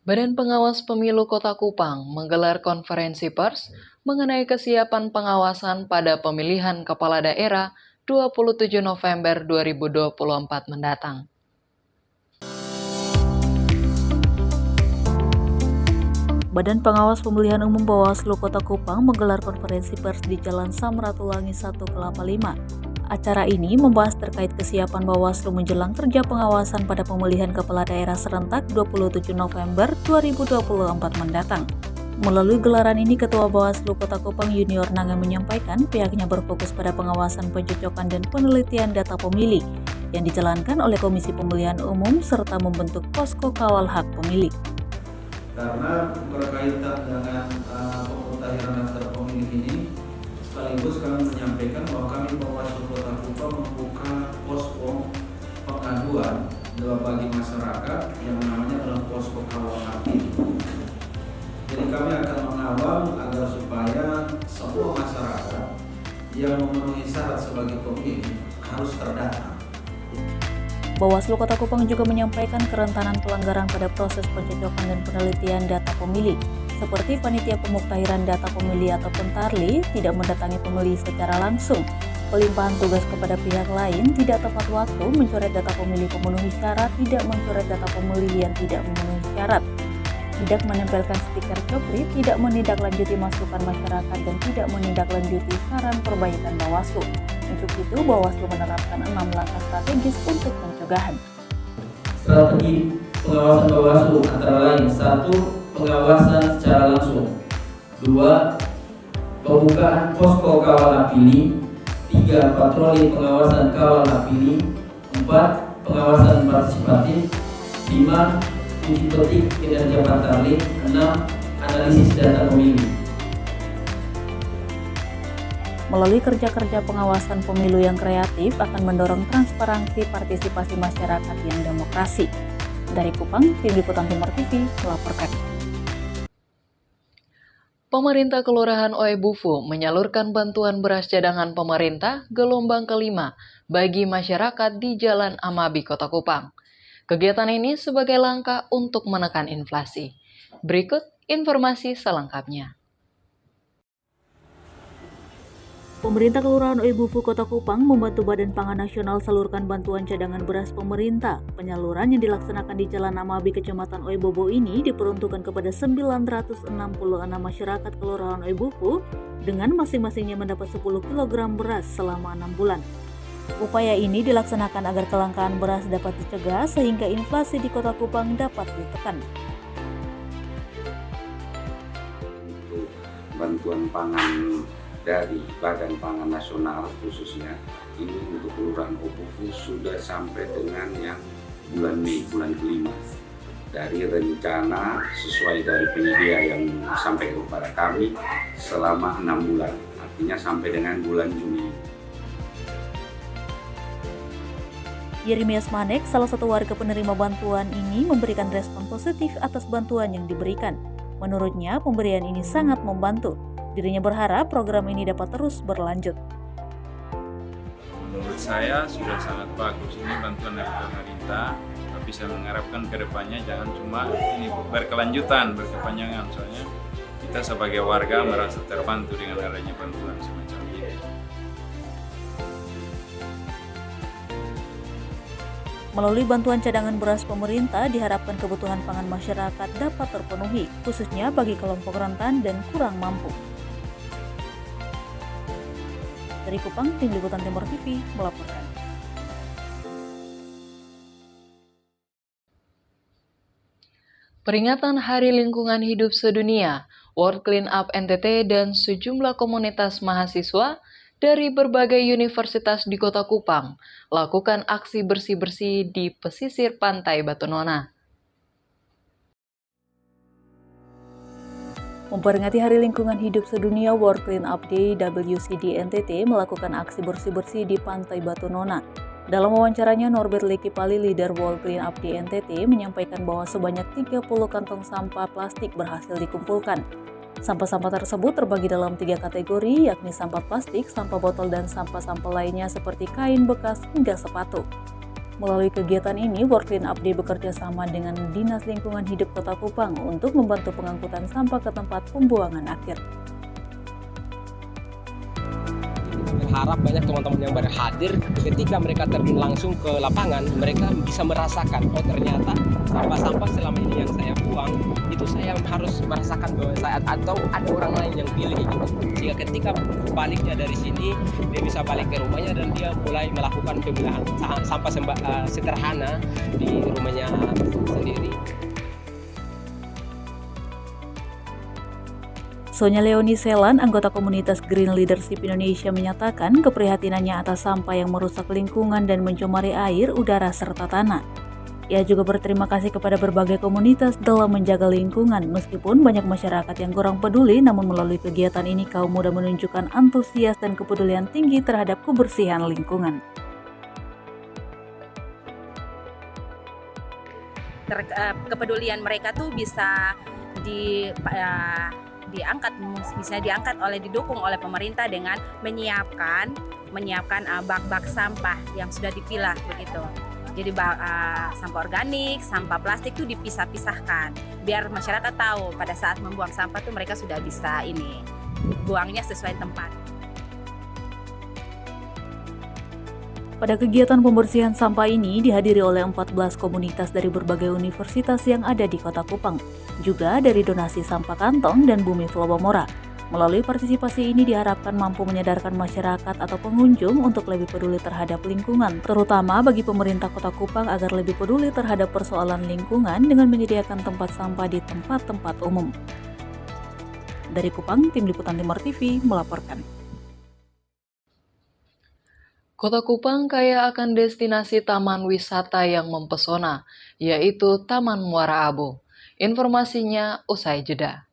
Badan Pengawas Pemilu Kota Kupang menggelar konferensi pers mengenai kesiapan pengawasan pada pemilihan kepala daerah 27 November 2024 mendatang. Badan Pengawas Pemilihan Umum Bawaslu Kota Kupang menggelar konferensi pers di Jalan Samratulangi 1 Kelapa 5. Acara ini membahas terkait kesiapan Bawaslu menjelang kerja pengawasan pada pemilihan kepala daerah serentak 27 November 2024 mendatang. Melalui gelaran ini, Ketua Bawaslu Kota Kupang Junior Nanga menyampaikan pihaknya berfokus pada pengawasan pencocokan dan penelitian data pemilih yang dijalankan oleh Komisi Pemilihan Umum serta membentuk posko kawal hak pemilih. Karena berkaitan dengan pemutahiran daftar pemilih ini, sekaligus kami menyampaikan bahwa kami Bawaslu Kota Kupang membuka posko pengaduan bagi masyarakat yang namanya adalah posko kawal hak pilih. Jadi kami akan mengawal agar supaya semua masyarakat yang memenuhi syarat sebagai pemilih harus terdata. Bawaslu Kota Kupang juga menyampaikan kerentanan pelanggaran pada proses pencocokan dan penelitian data pemilih, seperti panitia pemuktahiran data pemilih atau pentarli tidak mendatangi pemilih secara langsung, pelimpahan tugas kepada pihak lain, tidak tepat waktu mencoret data pemilih pemenuhi syarat, tidak mencoret data pemilih yang tidak memenuhi syarat, tidak menempelkan stiker coklit, tidak menindaklanjuti masukan masyarakat, dan tidak menindaklanjuti saran perbaikan Bawaslu. Untuk itu, Bawaslu menerapkan 6 langkah strategis untuk pencegahan. Strategi pengawasan Bawaslu antara lain: 1. Pengawasan secara langsung. 2. Pembukaan posko kawal hak pilih. 3. Patroli pengawasan kawal hak pilih. 4. Pengawasan partisipatif. 5. Uji petik kinerja pantarlih. 6. Analisis data pemilih. Melalui kerja-kerja pengawasan pemilu yang kreatif akan mendorong transparansi partisipasi masyarakat yang demokrasi. Dari Kupang, Tim Liputan Timur TV melaporkan. Pemerintah Kelurahan Oebufu menyalurkan bantuan beras cadangan pemerintah gelombang kelima bagi masyarakat di Jalan Amabi, Kota Kupang. Kegiatan ini sebagai langkah untuk menekan inflasi. Berikut informasi selengkapnya. Pemerintah Kelurahan Oebufu Kota Kupang membantu Badan Pangan Nasional salurkan bantuan cadangan beras pemerintah. Penyaluran yang dilaksanakan di Jalan Amabi, Kecamatan Oebobo ini diperuntukkan kepada 966 masyarakat Kelurahan Oebufu dengan masing-masingnya mendapat 10 kg beras selama 6 bulan. Upaya ini dilaksanakan agar kelangkaan beras dapat dicegah sehingga inflasi di Kota Kupang dapat ditekan. Untuk bantuan pangan dari Badan Pangan Nasional khususnya ini untuk Kelurahan Oebufu sudah sampai dengan yang bulan Mei, bulan kelima. Dari rencana sesuai dari penyedia yang sampai kepada kami selama 6 bulan, artinya sampai dengan bulan Juni. Yeremias Manek, salah satu warga penerima bantuan ini, memberikan respon positif atas bantuan yang diberikan. Menurutnya, pemberian ini sangat membantu. Dirinya berharap program ini dapat terus berlanjut. Menurut saya sudah sangat bagus ini bantuan dari pemerintah, tapi saya mengharapkan ke depannya jangan cuma ini berkelanjutan, berkepanjangan. Soalnya kita sebagai warga merasa terbantu dengan adanya bantuan semacam ini. Melalui bantuan cadangan beras pemerintah, diharapkan kebutuhan pangan masyarakat dapat terpenuhi, khususnya bagi kelompok rentan dan kurang mampu. Dari Kupang, Tim Liputan Timur TV melaporkan. Peringatan Hari Lingkungan Hidup Sedunia, World Clean Up NTT dan sejumlah komunitas mahasiswa dari berbagai universitas di Kota Kupang lakukan aksi bersih-bersih di pesisir pantai Batu Nona. Memperingati Hari Lingkungan Hidup Sedunia World Clean Up Day, WCD NTT melakukan aksi bersih-bersih di Pantai Batu Nona. Dalam wawancaranya, Norbert Lekipali, leader World Clean Up Day NTT, menyampaikan bahwa sebanyak 30 kantong sampah plastik berhasil dikumpulkan. Sampah-sampah tersebut terbagi dalam 3 kategori, yakni sampah plastik, sampah botol, dan sampah-sampah lainnya seperti kain bekas hingga sepatu. Melalui kegiatan ini, World Clean Up Day bekerja sama dengan Dinas Lingkungan Hidup Kota Kupang untuk membantu pengangkutan sampah ke tempat pembuangan akhir. Berharap banyak teman-teman yang berhadir ketika mereka terjun langsung ke lapangan, mereka bisa merasakan, oh ternyata sampah-sampah selama ini yang saya buang, itu saya harus merasakan bahwa saya atau ada orang lain yang pilih gitu. Sehingga ketika baliknya dari sini, dia bisa balik ke rumahnya dan dia mulai melakukan pemilahan sampah sederhana di rumahnya sendiri. Sonya Leoni Selan, anggota komunitas Green Leadership Indonesia, menyatakan keprihatinannya atas sampah yang merusak lingkungan dan mencemari air, udara, serta tanah. Ia juga berterima kasih kepada berbagai komunitas dalam menjaga lingkungan, meskipun banyak masyarakat yang kurang peduli, namun melalui kegiatan ini kaum muda menunjukkan antusias dan kepedulian tinggi terhadap kebersihan lingkungan. Kepedulian mereka tuh bisa didukung oleh pemerintah dengan menyiapkan bak-bak sampah yang sudah dipilah begitu. Jadi sampah organik, sampah plastik itu dipisah-pisahkan biar masyarakat tahu pada saat membuang sampah tuh mereka sudah bisa buangnya sesuai tempat. Pada kegiatan pembersihan sampah ini dihadiri oleh 14 komunitas dari berbagai universitas yang ada di Kota Kupang, juga dari donasi sampah kantong dan Bumi Flobomora. Melalui partisipasi ini diharapkan mampu menyadarkan masyarakat atau pengunjung untuk lebih peduli terhadap lingkungan, terutama bagi pemerintah Kota Kupang agar lebih peduli terhadap persoalan lingkungan dengan menyediakan tempat sampah di tempat-tempat umum. Dari Kupang, Tim Liputan Timur TV melaporkan. Kota Kupang kaya akan destinasi taman wisata yang mempesona, yaitu Taman Muara Abu. Informasinya usai jeda.